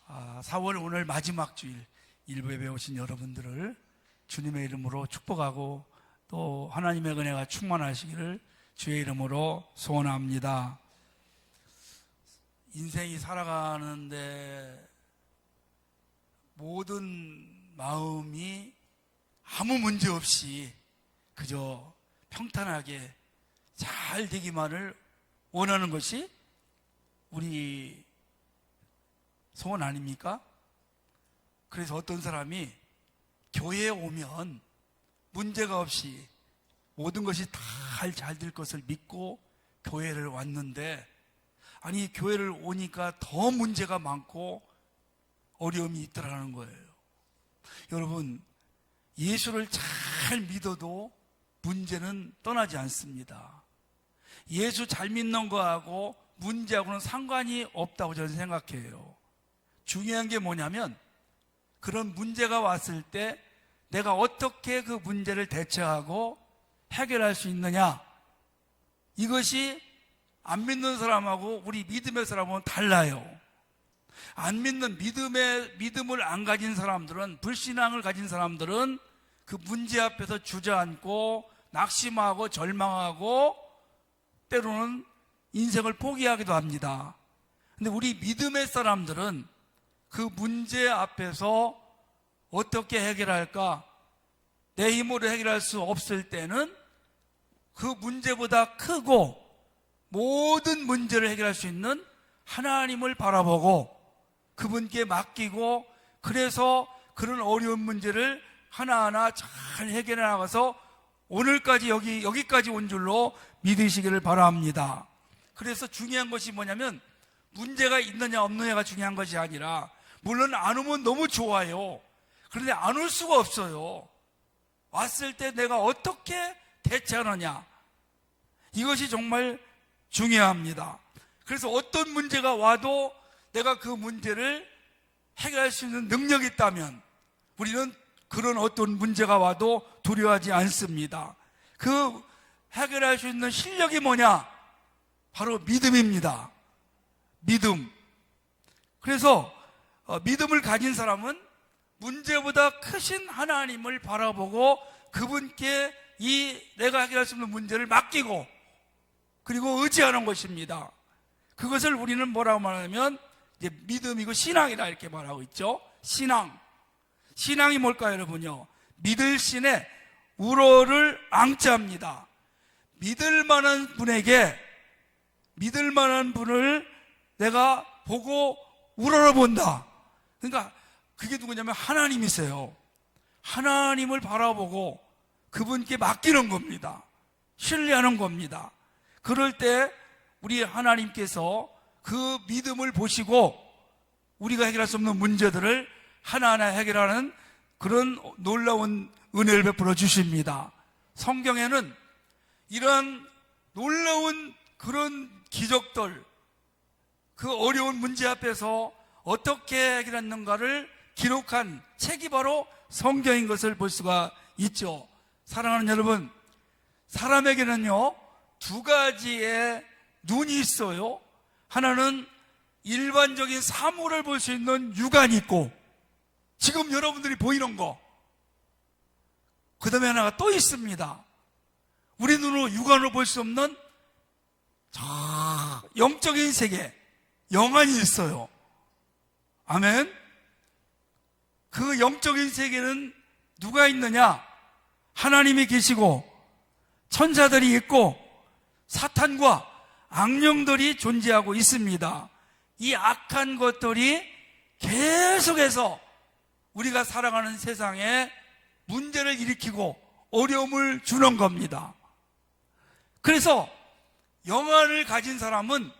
4월 오늘 마지막 주일 일부에 배우신 여러분들을 주님의 이름으로 축복하고 또 하나님의 은혜가 충만하시기를 주의 이름으로 소원합니다. 인생이 살아가는데 모든 마음이 아무 문제 없이 그저 평탄하게 잘 되기만을 원하는 것이 우리 소원 아닙니까? 그래서 어떤 사람이 교회에 오면 문제가 없이 모든 것이 다 잘 될 것을 믿고 교회를 왔는데, 아니 교회를 오니까 더 문제가 많고 어려움이 있더라는 거예요. 여러분, 예수를 잘 믿어도 문제는 떠나지 않습니다. 예수 잘 믿는 거하고 문제하고는 상관이 없다고 저는 생각해요. 중요한 게 뭐냐면, 그런 문제가 왔을 때 내가 어떻게 그 문제를 대처하고 해결할 수 있느냐, 이것이 안 믿는 사람하고 우리 믿음의 사람은 달라요. 안 믿는 믿음을 안 가진 사람들은, 불신앙을 가진 사람들은 그 문제 앞에서 주저앉고 낙심하고 절망하고 때로는 인생을 포기하기도 합니다. 근데 우리 믿음의 사람들은 그 문제 앞에서 어떻게 해결할까? 내 힘으로 해결할 수 없을 때는 그 문제보다 크고 모든 문제를 해결할 수 있는 하나님을 바라보고 그분께 맡기고, 그래서 그런 어려운 문제를 하나하나 잘 해결해 나가서 오늘까지 여기까지 온 줄로 믿으시기를 바랍니다. 그래서 중요한 것이 뭐냐면, 문제가 있느냐 없느냐가 중요한 것이 아니라, 물론 안 오면 너무 좋아요. 그런데 안 올 수가 없어요. 왔을 때 내가 어떻게 대처하느냐, 이것이 정말 중요합니다. 그래서 어떤 문제가 와도 내가 그 문제를 해결할 수 있는 능력이 있다면 우리는 그런 어떤 문제가 와도 두려워하지 않습니다. 그 해결할 수 있는 실력이 뭐냐? 바로 믿음입니다. 믿음. 그래서 믿음을 가진 사람은 문제보다 크신 하나님을 바라보고 그분께 이 내가 해결할 수 없는 문제를 맡기고 그리고 의지하는 것입니다. 그것을 우리는 뭐라고 말하냐면 이제 믿음이고 신앙이라 이렇게 말하고 있죠. 신앙이 뭘까요, 여러분요? 믿을 신에 우러를 앙자합니다. 믿을 만한 분을 내가 보고 우러러 본다. 그러니까 그게 누구냐면 하나님이세요. 하나님을 바라보고 그분께 맡기는 겁니다. 신뢰하는 겁니다. 그럴 때 우리 하나님께서 그 믿음을 보시고 우리가 해결할 수 없는 문제들을 하나하나 해결하는 그런 놀라운 은혜를 베풀어 주십니다. 성경에는 이런 놀라운 그런 기적들, 그 어려운 문제 앞에서 어떻게 해결했는가를 기록한 책이 바로 성경인 것을 볼 수가 있죠. 사랑하는 여러분, 사람에게는요 두 가지의 눈이 있어요. 하나는 일반적인 사물을 볼 수 있는 육안이 있고, 지금 여러분들이 보이는 거, 그 다음에 하나가 또 있습니다. 우리 눈으로 육안으로 볼 수 없는 영적인 세계, 영안이 있어요. 아멘. 그 영적인 세계는 누가 있느냐? 하나님이 계시고 천사들이 있고 사탄과 악령들이 존재하고 있습니다. 이 악한 것들이 계속해서 우리가 살아가는 세상에 문제를 일으키고 어려움을 주는 겁니다. 그래서 영안을 가진 사람은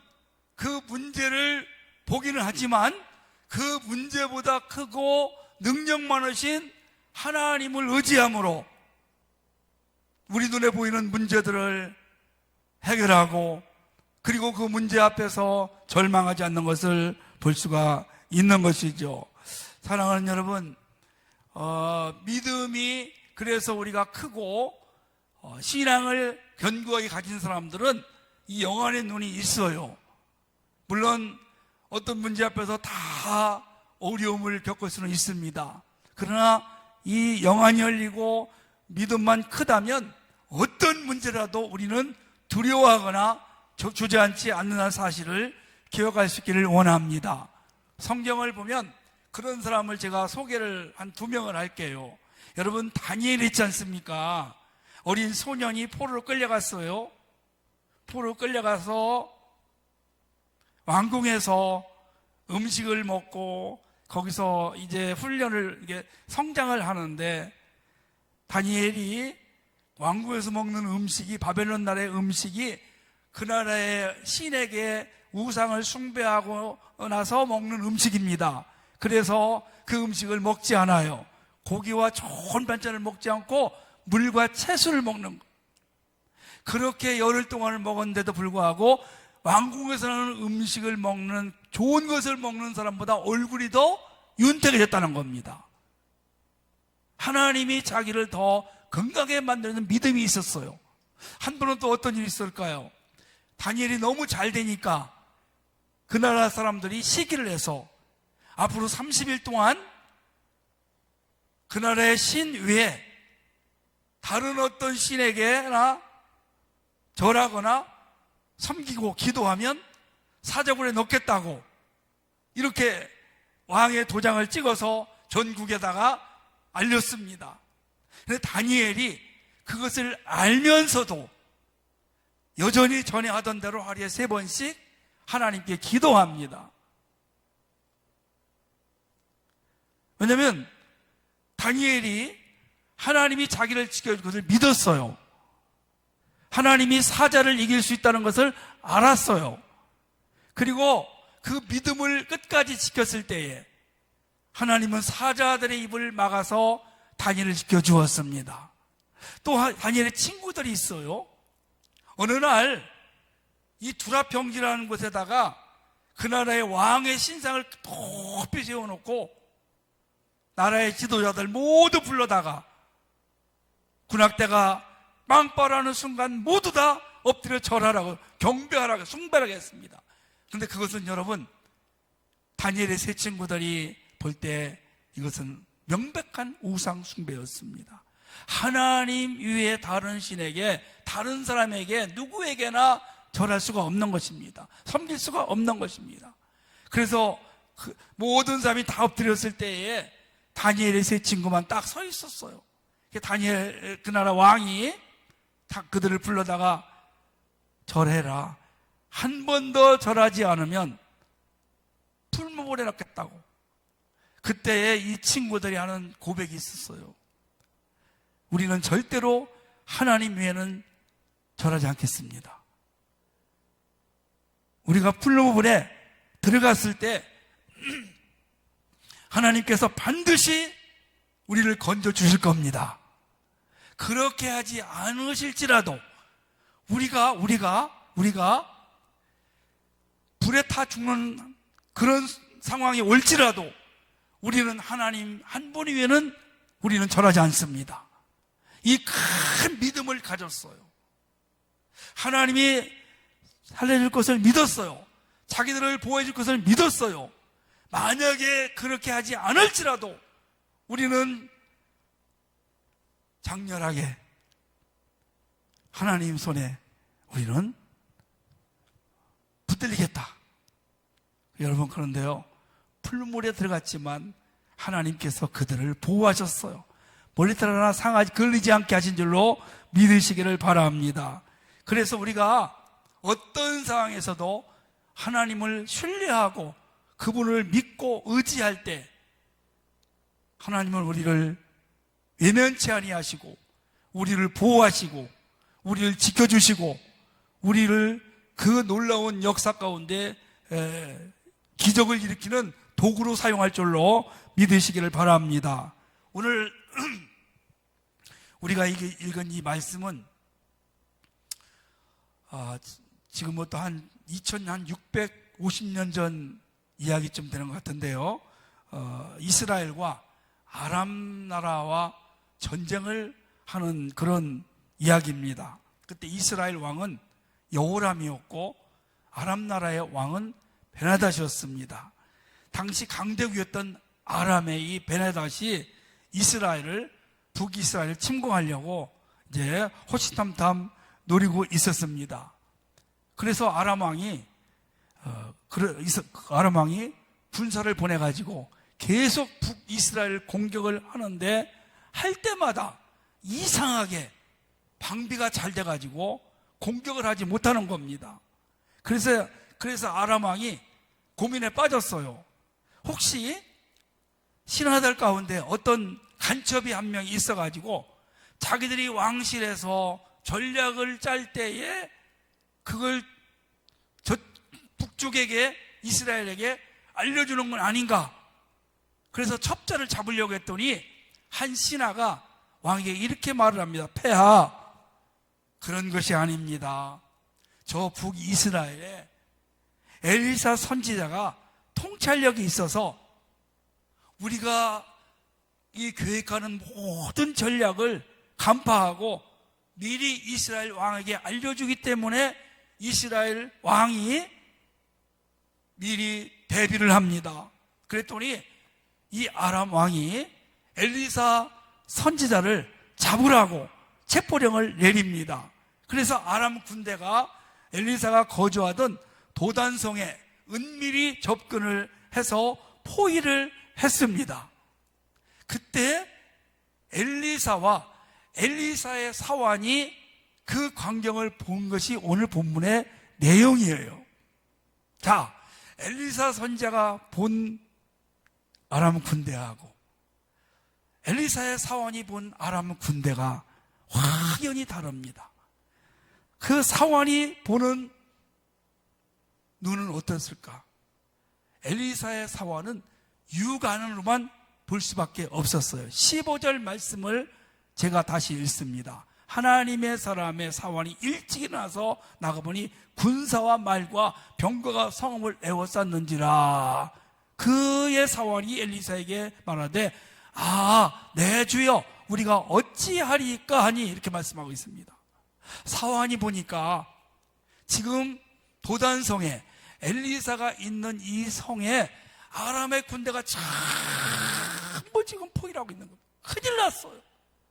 그 문제를 보기는 하지만 그 문제보다 크고 능력 많으신 하나님을 의지함으로 우리 눈에 보이는 문제들을 해결하고, 그리고 그 문제 앞에서 절망하지 않는 것을 볼 수가 있는 것이죠. 사랑하는 여러분, 믿음이 그래서 우리가 크고 신앙을 견고하게 가진 사람들은 이 영안의 눈이 있어요. 물론 어떤 문제 앞에서 다 어려움을 겪을 수는 있습니다. 그러나 이 영안이 열리고 믿음만 크다면 어떤 문제라도 우리는 두려워하거나 주저앉지 않는 사실을 기억할 수 있기를 원합니다. 성경을 보면 그런 사람을 제가 소개를 한 2명을 할게요. 여러분, 다니엘 있지 않습니까? 어린 소년이 포로로 끌려갔어요. 포로로 끌려가서 왕궁에서 음식을 먹고 거기서 이제 훈련을, 이게 성장을 하는데, 다니엘이 왕궁에서 먹는 음식이, 바벨론 나라의 음식이 그 나라의 신에게 우상을 숭배하고 나서 먹는 음식입니다. 그래서 그 음식을 먹지 않아요. 고기와 좋은 반찬을 먹지 않고 물과 채소를 먹는 것. 그렇게 열흘 동안을 먹었는데도 불구하고 왕궁에서는 음식을 먹는, 좋은 것을 먹는 사람보다 얼굴이 더 윤택해졌다는 겁니다. 하나님이 자기를 더 건강하게 만드는 믿음이 있었어요. 한 번은 또 어떤 일이 있을까요? 다니엘이 너무 잘 되니까 그 나라 사람들이 시기를 해서 앞으로 30일 동안 그 나라의 신 외에 다른 어떤 신에게나 절하거나 섬기고 기도하면 사자굴에 넣겠다고 이렇게 왕의 도장을 찍어서 전국에다가 알렸습니다. 그런데 다니엘이 그것을 알면서도 여전히 전에 하던 대로 하루에 3번씩 하나님께 기도합니다. 왜냐하면 다니엘이 하나님이 자기를 지켜줄 것을 믿었어요. 하나님이 사자를 이길 수 있다는 것을 알았어요. 그리고 그 믿음을 끝까지 지켰을 때에 하나님은 사자들의 입을 막아서 다니엘을 지켜주었습니다. 또 다니엘의 친구들이 있어요. 어느 날 이 두라평지라는 곳에다가 그 나라의 왕의 신상을 높이 세워놓고 나라의 지도자들 모두 불러다가 군악대가 빵빠라는 순간 모두 다 엎드려 절하라고, 경배하라고, 숭배하라고 했습니다. 그런데 그것은 여러분, 다니엘의 세 친구들이 볼 때 이것은 명백한 우상 숭배였습니다. 하나님 외에 다른 신에게, 다른 사람에게, 누구에게나 절할 수가 없는 것입니다. 섬길 수가 없는 것입니다. 그래서 그 모든 사람이 다 엎드렸을 때에 다니엘의 세 친구만 딱 서 있었어요. 다니엘, 그 나라 왕이 다 그들을 불러다가 절해라. 한 번 더 절하지 않으면 풀무불에 넣겠다고. 그때에 이 친구들이 하는 고백이 있었어요. 우리는 절대로 하나님 외에는 절하지 않겠습니다. 우리가 풀무불에 들어갔을 때 하나님께서 반드시 우리를 건져 주실 겁니다. 그렇게 하지 않으실지라도 우리가 불에 타 죽는 그런 상황이 올지라도 우리는 하나님 한 분 외에는 우리는 절하지 않습니다. 이 큰 믿음을 가졌어요. 하나님이 살려줄 것을 믿었어요. 자기들을 보호해줄 것을 믿었어요. 만약에 그렇게 하지 않을지라도 우리는 장렬하게 하나님 손에 우리는 붙들리겠다. 여러분, 그런데요, 풀물에 들어갔지만 하나님께서 그들을 보호하셨어요. 머리털 하나 상하지 걸리지 않게 하신 줄로 믿으시기를 바랍니다. 그래서 우리가 어떤 상황에서도 하나님을 신뢰하고 그분을 믿고 의지할 때 하나님은 우리를 외면치 아니하시고 우리를 보호하시고 우리를 지켜주시고 우리를 그 놀라운 역사 가운데 기적을 일으키는 도구로 사용할 줄로 믿으시기를 바랍니다. 오늘 우리가 읽은 이 말씀은 지금부터 한 2650년 전 이야기쯤 되는 것 같은데요. 이스라엘과 아람 나라와 전쟁을 하는 그런 이야기입니다. 그때 이스라엘 왕은 여호람이었고 아람 나라의 왕은 베나닷이었습니다. 당시 강대국이었던 아람의 이 베네닷이 이스라엘을, 북이스라엘을 침공하려고 이제 호시탐탐 노리고 있었습니다. 그래서 아람 왕이 군사를 보내가지고 계속 북이스라엘 공격을 하는데, 할 때마다 이상하게 방비가 잘 돼가지고 공격을 하지 못하는 겁니다. 그래서 아람 왕이 고민에 빠졌어요. 혹시 신하들 가운데 어떤 간첩이 한 명이 있어가지고 자기들이 왕실에서 전략을 짤 때에 그걸 북쪽에게, 이스라엘에게 알려주는 건 아닌가. 그래서 첩자를 잡으려고 했더니 한 신하가 왕에게 이렇게 말을 합니다. 폐하, 그런 것이 아닙니다. 저 북이스라엘에 엘리사 선지자가 통찰력이 있어서 우리가 이 계획하는 모든 전략을 간파하고 미리 이스라엘 왕에게 알려주기 때문에 이스라엘 왕이 미리 대비를 합니다. 그랬더니 이 아람 왕이 엘리사 선지자를 잡으라고 체포령을 내립니다. 그래서 아람 군대가 엘리사가 거주하던 도단성에 은밀히 접근을 해서 포위를 했습니다. 그때 엘리사와 엘리사의 사환이 그 광경을 본 것이 오늘 본문의 내용이에요. 자, 엘리사 선지자가 본 아람 군대하고 엘리사의 사환이 본 아람 군대가 확연히 다릅니다. 그 사환이 보는 눈은 어떻을까? 엘리사의 사환은 육안으로만 볼 수밖에 없었어요. 15절 말씀을 제가 다시 읽습니다. 하나님의 사람의 사환이 일찍 일어나서 나가보니 군사와 말과 병거가 성읍을 에워쌌는지라. 그의 사환이 엘리사에게 말하되, 내 주여, 우리가 어찌하리까 하니, 이렇게 말씀하고 있습니다. 사환이 보니까 지금 도단성에 엘리사가 있는 이 성에 아람의 군대가 전부 지금 포위하고 있는 겁니다. 큰일 났어요.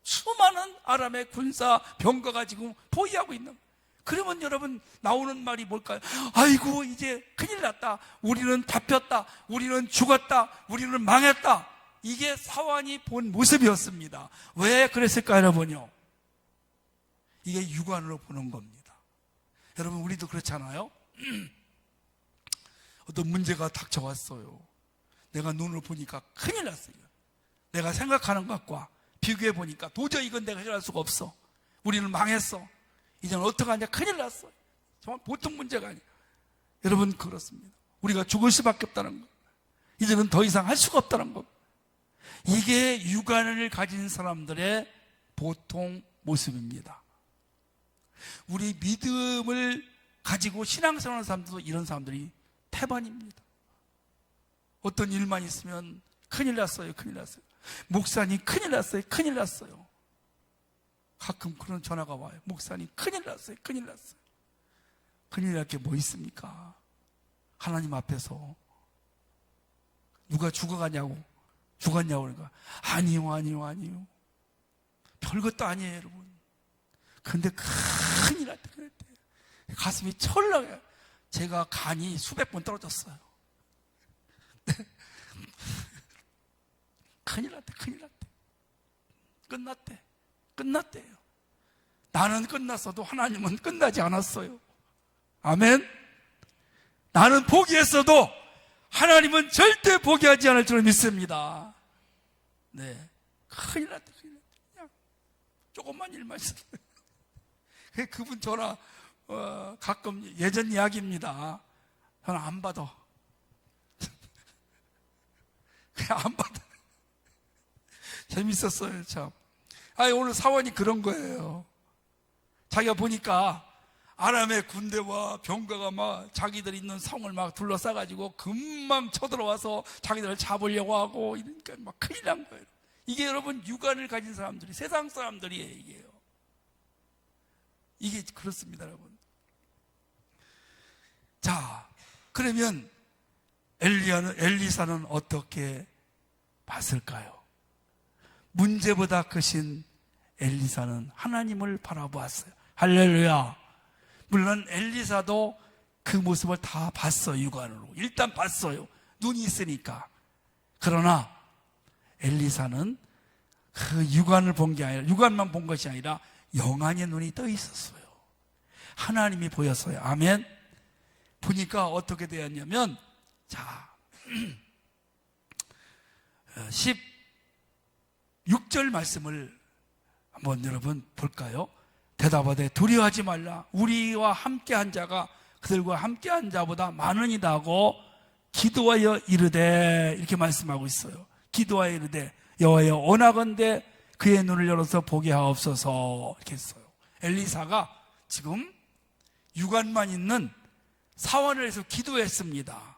수많은 아람의 군사 병거가 지금 포위하고 있는 거예요. 그러면 여러분 나오는 말이 뭘까요? 아이고, 이제 큰일 났다. 우리는 잡혔다. 우리는 죽었다. 우리는 망했다. 이게 사환이 본 모습이었습니다. 왜 그랬을까요, 여러분요? 이게 육안으로 보는 겁니다. 여러분, 우리도 그렇잖아요. 어떤 문제가 닥쳐왔어요. 내가 눈으로 보니까 큰일 났어요. 내가 생각하는 것과 비교해 보니까 도저히 이건 내가 해결할 수가 없어. 우리는 망했어. 이제는 어떡하냐, 큰일 났어. 정말 보통 문제가 아니에요. 여러분, 그렇습니다. 우리가 죽을 수밖에 없다는 것, 이제는 더 이상 할 수가 없다는 것, 이게 육안을 가진 사람들의 보통 모습입니다. 우리 믿음을 가지고 신앙생활하는 사람들도 이런 사람들이 태반입니다. 어떤 일만 있으면 큰일 났어요, 큰일 났어요. 목사님 큰일 났어요, 큰일 났어요. 가끔 그런 전화가 와요. 목사님 큰일 났어요, 큰일 났어요. 큰일 날 게 뭐 있습니까? 하나님 앞에서 누가 죽었냐고 그러니까 아니요. 별것도 아니에요, 여러분. 그런데 큰일 났대, 그랬대. 가슴이 철렁해요. 제가 간이 수백 번 떨어졌어요. 큰일 났대. 끝났대요. 나는 끝났어도 하나님은 끝나지 않았어요. 아멘. 나는 포기했어도 하나님은 절대 포기하지 않을 줄 믿습니다. 네, 큰일 났대. 그냥 조금만 일만 있어요. 그분 전화 가끔 예전 이야기입니다. 전화 안 받아. 그냥 안 받아. 재밌었어요, 참. 오늘 사원이 그런 거예요. 자기가 보니까 아람의 군대와 병거가 막 자기들이 있는 성을 막 둘러싸가지고 금방 쳐들어와서 자기들을 잡으려고 하고, 이러니까 막 큰일 난 거예요. 이게 여러분 육안을 가진 사람들이, 세상 사람들이에요, 이게요. 이게 그렇습니다, 여러분. 자, 그러면 엘리사는 어떻게 봤을까요? 문제보다 크신 엘리사는 하나님을 바라보았어요. 할렐루야. 물론 엘리사도 그 모습을 다 봤어요. 육안으로. 일단 봤어요. 눈이 있으니까. 그러나 엘리사는 그 육안을 본 게 아니라, 육안만 본 것이 아니라 영안의 눈이 떠 있었어요. 하나님이 보였어요. 아멘. 보니까 어떻게 되었냐면, 자, 16절 말씀을 한번 여러분 볼까요? 대답하되 두려워하지 말라. 우리와 함께한 자가 그들과 함께한 자보다 많으니다 하고 기도하여 이르되, 이렇게 말씀하고 있어요. 기도하여 이르되 여호와여 원하건대 그의 눈을 열어서 보게 하옵소서, 이렇게 했어요. 엘리사가 지금 육안만 있는 사원을 해서 기도했습니다.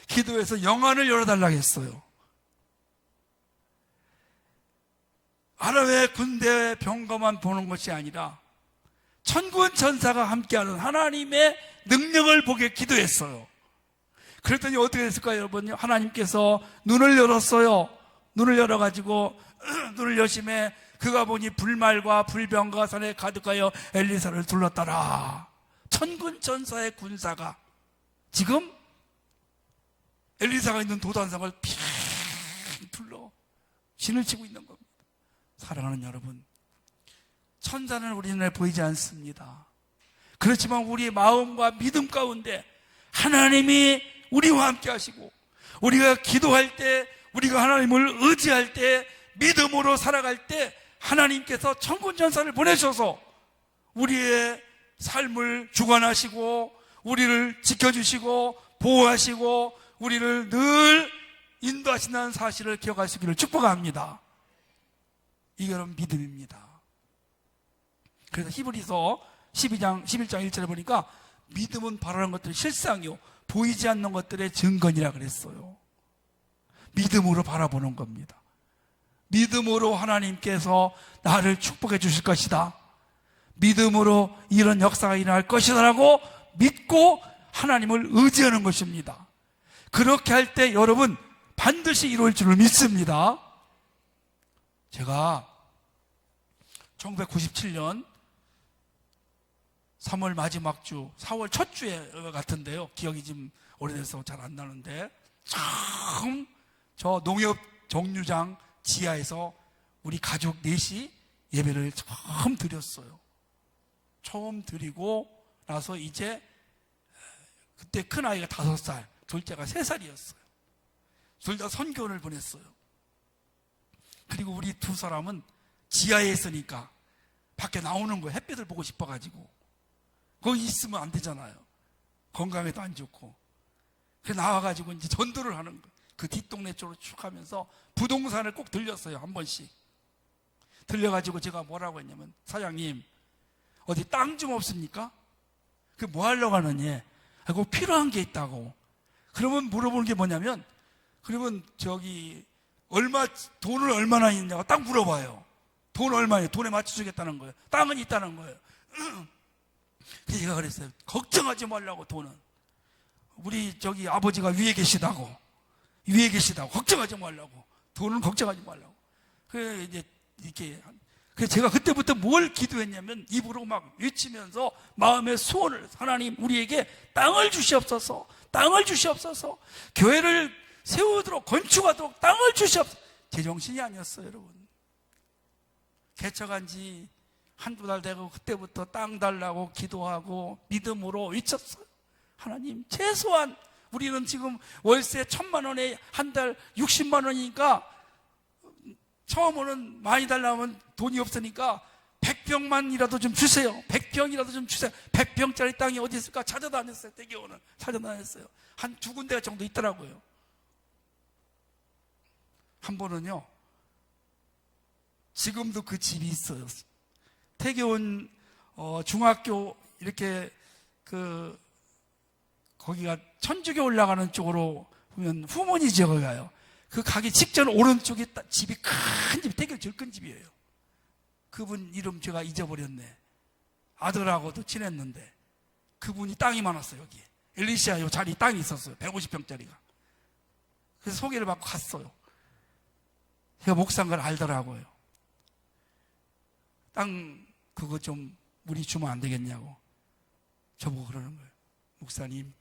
기도해서 영안을 열어달라고 했어요. 아랍의 군대 병거만 보는 것이 아니라 천군 천사가 함께하는 하나님의 능력을 보게 기도했어요. 그랬더니 어떻게 됐을까요, 여러분? 하나님께서 눈을 열었어요. 눈을 열어가지고 눈을 여심해 그가 보니 불말과 불병과 산에 가득하여 엘리사를 둘렀더라. 천군 천사의 군사가 지금 엘리사가 있는 도단상을 핑 둘러 신을 치고 있는 겁니다. 사랑하는 여러분, 천사는 우리 눈에 보이지 않습니다. 그렇지만 우리의 마음과 믿음 가운데 하나님이 우리와 함께 하시고, 우리가 기도할 때, 우리가 하나님을 의지할 때, 믿음으로 살아갈 때 하나님께서 천군천사를 보내셔서 우리의 삶을 주관하시고 우리를 지켜주시고 보호하시고 우리를 늘 인도하신다는 사실을 기억하시기를 축복합니다. 이게 여러분 믿음입니다. 그래서 히브리서 11장 1절에 보니까 믿음은 바라는 것들의 실상이요 보이지 않는 것들의 증거니라 그랬어요. 믿음으로 바라보는 겁니다. 믿음으로 하나님께서 나를 축복해 주실 것이다, 믿음으로 이런 역사가 일어날 것이다라고 믿고 하나님을 의지하는 것입니다. 그렇게 할 때 여러분 반드시 이루어질 줄을 믿습니다. 제가 1997년 3월 마지막 주, 4월 첫 주에 같은데요. 기억이 좀 오래돼서 잘 안 나는데, 처음 저 농협 정류장 지하에서 우리 가족 넷이 예배를 처음 드렸어요. 처음 드리고 나서 이제 그때 큰아이가 5살, 둘째가 3살이었어요. 둘 다 선교를 보냈어요. 그리고 우리 두 사람은 지하에 있으니까 밖에 나오는 거예요. 햇빛을 보고 싶어가지고. 거기 있으면 안 되잖아요. 건강에도 안 좋고. 그래서 나와가지고 이제 전도를 하는 거예요. 그 뒷동네 쪽으로 쭉 하면서 부동산을 꼭 들렸어요. 한 번씩. 들려가지고 제가 뭐라고 했냐면, 사장님, 어디 땅 좀 없습니까? 그 뭐 하려고 하느니? 하고 필요한 게 있다고. 그러면 물어보는 게 뭐냐면, 그러면 저기, 돈을 얼마나 있냐고 딱 물어봐요. 돈 얼마예요? 돈에 맞춰주겠다는 거예요. 땅은 있다는 거예요. 그래서 제가 그랬어요. 걱정하지 말라고, 돈은. 우리 저기 아버지가 위에 계시다고. 걱정하지 말라고. 돈은 걱정하지 말라고. 그래, 이제, 이렇게. 그래서 제가 그때부터 뭘 기도했냐면, 입으로 막 외치면서 마음의 소원을, 하나님, 우리에게 땅을 주시옵소서, 땅을 주시옵소서, 교회를 세우도록, 건축하도록 땅을 주시옵소서. 제정신이 아니었어요, 여러분. 개척한 지 한두 달 되고 그때부터 땅 달라고 기도하고 믿음으로 외쳤어요. 하나님, 최소한 우리는 지금 월세 1,000만 원에 한 달 60만 원이니까 처음으로는 많이 달라면 돈이 없으니까 100평만이라도 좀 주세요. 100평이라도 좀 주세요. 100평짜리 땅이 어디 있을까 찾아다녔어요. 대교원을 찾아다녔어요. 한 2군데 정도 있더라고요. 한 번은요, 지금도 그 집이 있어요. 태교원 중학교 이렇게 거기가 천주교 올라가는 쪽으로 보면 후문이 지역에 가요. 그 가기 직전 오른쪽에 집이 큰 집, 태교 제일 큰 집이에요. 그분 이름 제가 잊어버렸네. 아들하고도 친했는데 그분이 땅이 많았어요. 여기에 엘리시아 요 자리 땅이 있었어요. 150평짜리가. 그래서 소개를 받고 갔어요. 제가 목사인 걸 알더라고요. 땅 그거 좀 우리 주면 안 되겠냐고 저보고 그러는 거예요. 목사님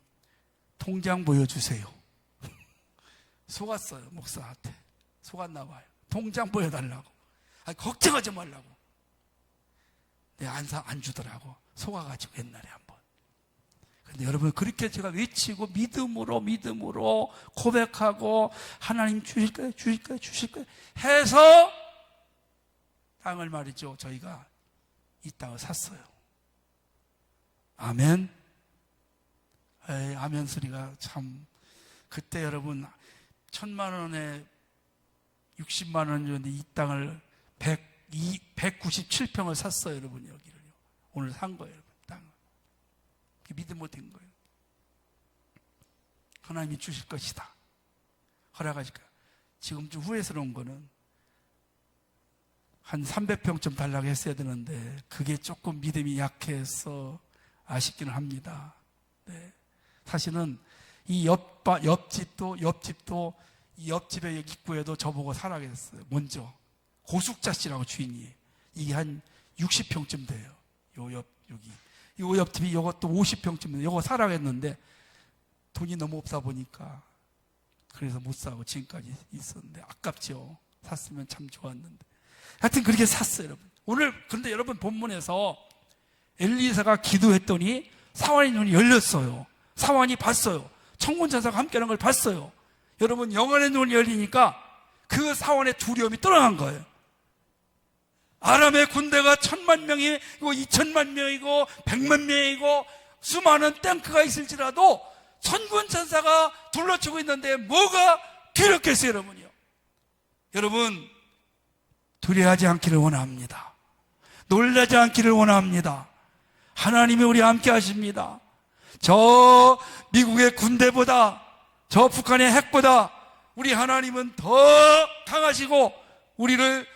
통장 보여주세요. 속았어요. 목사한테 속았나 봐요. 통장 보여달라고. 아니, 걱정하지 말라고. 안 주더라고. 속아가지고 옛날에 한번. 근데 여러분 그렇게 제가 외치고 믿음으로 고백하고 하나님 주실 거예요 해서 땅을 말이죠. 저희가 이 땅을 샀어요. 아멘. 에이, 아멘 소리가 참. 그때 여러분 1,000만 원에 60만 원 줬는데 이 땅을 197평을 샀어요. 여러분 여기를요. 오늘 산 거예요. 여러분 땅을. 믿음 못한 거예요. 하나님이 주실 것이다. 허락하실 거예요. 지금 좀 후회스러운 거는 한 300평쯤 달라고 했어야 되는데 그게 조금 믿음이 약해서 아쉽기는 합니다. 네. 사실은 이 옆집도 이 옆집의 입구에도 저보고 사라고 했어요. 먼저 고숙자 씨라고 주인이. 이게 한 60평쯤 돼요. 여기 요 옆집이 이것도 50평쯤 돼요. 이거 사라고 했는데 돈이 너무 없다 보니까 그래서 못 사고 지금까지 있었는데 아깝죠. 샀으면 참 좋았는데 하여튼 그렇게 샀어요. 여러분 오늘 그런데 여러분 본문에서 엘리사가 기도했더니 사환의 눈이 열렸어요. 사환이 봤어요. 천군천사가 함께하는 걸 봤어요. 여러분 영혼의 눈이 열리니까 그 사환의 두려움이 떠나간 거예요. 아람의 군대가 1,000만 명이고 2,000만 명이고 100만 명이고 수많은 탱크가 있을지라도 천군천사가 둘러치고 있는데 뭐가 두렵겠어요. 여러분이요. 여러분 두려워하지 않기를 원합니다. 놀라지 않기를 원합니다. 하나님이 우리와 함께 하십니다. 저 미국의 군대보다 저 북한의 핵보다 우리 하나님은 더 강하시고 우리를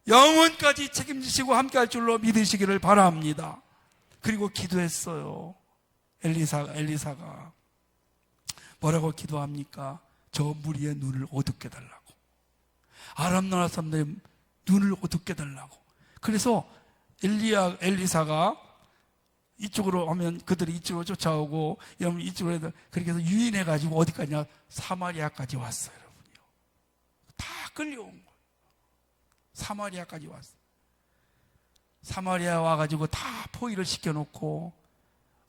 영원까지 책임지시고 함께 할 줄로 믿으시기를 바랍니다. 그리고 기도했어요. 엘리사가 뭐라고 기도합니까? 저 무리의 눈을 어둡게 달라고. 아람 나라 사람들의 눈을 어둡게 달라고. 그래서 엘리사가 이쪽으로 하면 그들이 이쪽으로 쫓아오고 이쪽으로 해서 그렇게 해서 유인해가지고 어디까지 냐 사마리아까지 왔어요. 여러분요. 다 끌려온 거예요. 사마리아까지 왔어요. 사마리아 와가지고 다 포위를 시켜놓고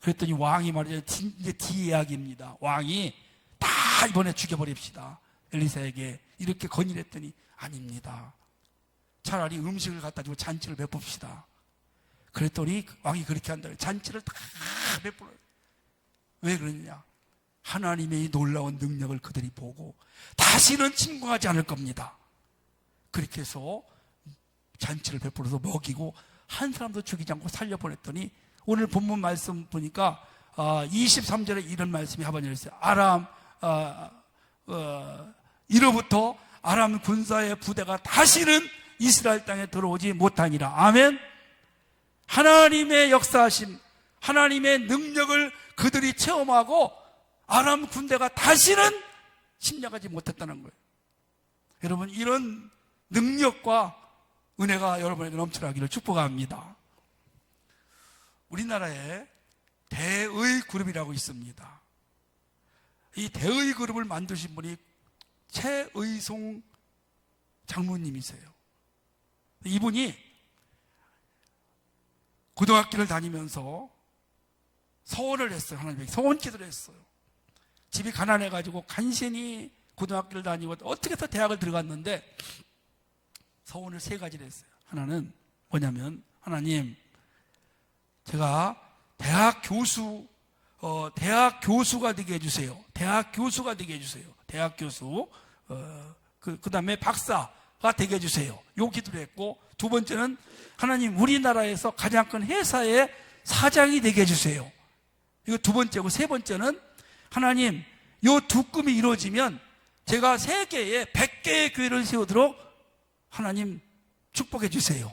그랬더니 왕이 말이죠. 이제 뒤 이야기입니다. 왕이 다 이번에 죽여버립시다. 엘리사에게 이렇게 건의를 했더니 아닙니다. 차라리 음식을 갖다 주고 잔치를 베풉시다. 그랬더니 왕이 그렇게 한다. 잔치를 다 베풀어요. 왜 그러느냐? 하나님의 이 놀라운 능력을 그들이 보고 다시는 침공하지 않을 겁니다. 그렇게 해서 잔치를 베풀어서 먹이고 한 사람도 죽이지 않고 살려보냈더니 오늘 본문 말씀 보니까 23절에 이런 말씀이 하반절에 있어요. 이로부터 아람 군사의 부대가 다시는 이스라엘 땅에 들어오지 못하니라. 아멘. 하나님의 역사하심, 하나님의 능력을 그들이 체험하고 아람 군대가 다시는 침략하지 못했다는 거예요. 여러분 이런 능력과 은혜가 여러분에게 넘쳐나기를 축복합니다. 우리나라에 대의 그룹이라고 있습니다. 이 대의 그룹을 만드신 분이 최의송 장로님이세요. 이분이 고등학교를 다니면서 서원을 했어요. 하나님에게 서원 기도를 했어요. 집이 가난해가지고 간신히 고등학교를 다니고 어떻게 해서 대학을 들어갔는데 서원을 3가지를 했어요. 하나는 뭐냐면 하나님 제가 대학 교수가 되게 해주세요. 대학 교수가 되게 해주세요. 대학 교수 그 다음에 박사가 되게 해주세요. 요 기도를 했고 두 번째는 하나님 우리나라에서 가장 큰 회사의 사장이 되게 해주세요. 이거 두 번째고 세 번째는 하나님 요 두 꿈이 이루어지면 제가 세계에 100개의 교회를 세우도록 하나님 축복해 주세요.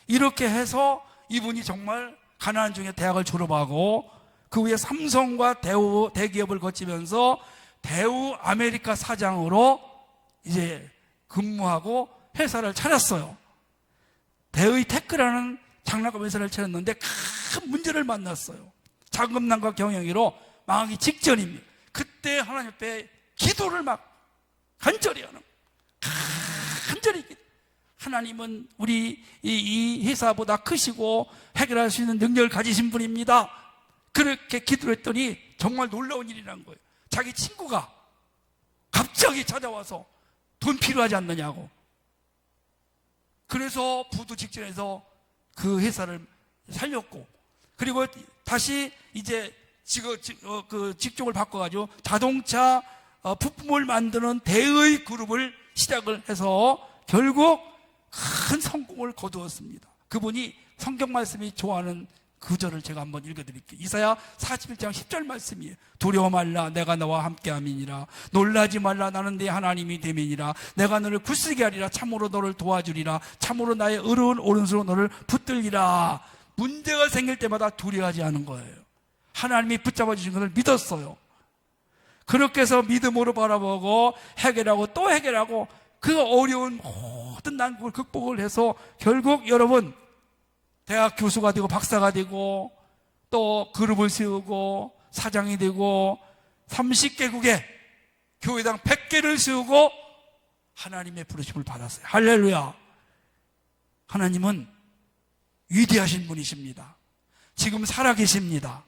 이렇게 해서 이분이 정말 가난한 중에 대학을 졸업하고 그 후에 삼성과 대우 대기업을 거치면서 대우 아메리카 사장으로 이제 근무하고 회사를 차렸어요. 대의 테크라는 장난감 회사를 차렸는데 큰 문제를 만났어요. 자금난과 경영위로 망하기 직전입니다. 그때 하나님 앞에 기도를 막 간절히 하는, 간절히 기도. 하나님은 우리 이 회사보다 크시고 해결할 수 있는 능력을 가지신 분입니다. 그렇게 기도를 했더니 정말 놀라운 일이란 거예요. 자기 친구가 갑자기 찾아와서 돈 필요하지 않느냐고. 그래서 부도 직전에서 그 회사를 살렸고, 그리고 다시 이제 그 직종을 바꿔가지고 자동차 부품을 만드는 대의 그룹을 시작을 해서 결국 큰 성공을 거두었습니다. 그분이 성경 말씀이 좋아하는 구절을 제가 한번 읽어드릴게요. 이사야 41장 10절 말씀이에요. 두려워 말라, 내가 너와 함께함이니라. 놀라지 말라, 나는 네 하나님이 됨이니라. 내가 너를 굳세게 하리라. 참으로 너를 도와주리라. 참으로 나의 의로운 오른손으로 너를 붙들리라. 문제가 생길 때마다 두려워하지 않은 거예요. 하나님이 붙잡아 주신 것을 믿었어요. 그렇게 해서 믿음으로 바라보고 해결하고 또 해결하고 그 어려운 모든 난국을 극복을 해서 결국 여러분 대학 교수가 되고 박사가 되고 또 그룹을 세우고 사장이 되고 30개국에 교회당 100개를 세우고 하나님의 부르심을 받았어요. 할렐루야. 하나님은 위대하신 분이십니다. 지금 살아계십니다.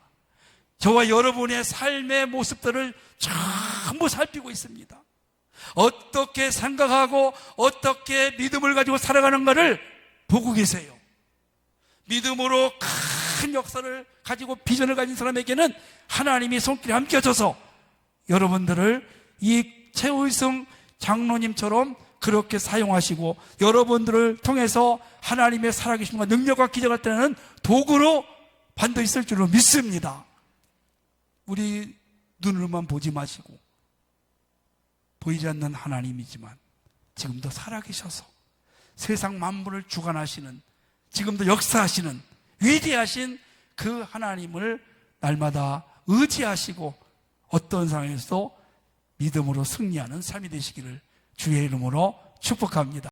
저와 여러분의 삶의 모습들을 전부 살피고 있습니다. 어떻게 생각하고 어떻게 믿음을 가지고 살아가는가를 보고 계세요. 믿음으로 큰 역사를 가지고 비전을 가진 사람에게는 하나님이 손길에 함께 하셔서 여러분들을 이 최의성 장로님처럼 그렇게 사용하시고 여러분들을 통해서 하나님의 살아계심과 능력과 기적을 나타내는 도구로 반드시 쓸 줄로 믿습니다. 우리 눈으로만 보지 마시고 보이지 않는 하나님이지만 지금도 살아계셔서 세상 만물을 주관하시는, 지금도 역사하시는 위대하신 그 하나님을 날마다 의지하시고 어떤 상황에서도 믿음으로 승리하는 삶이 되시기를 주의 이름으로 축복합니다.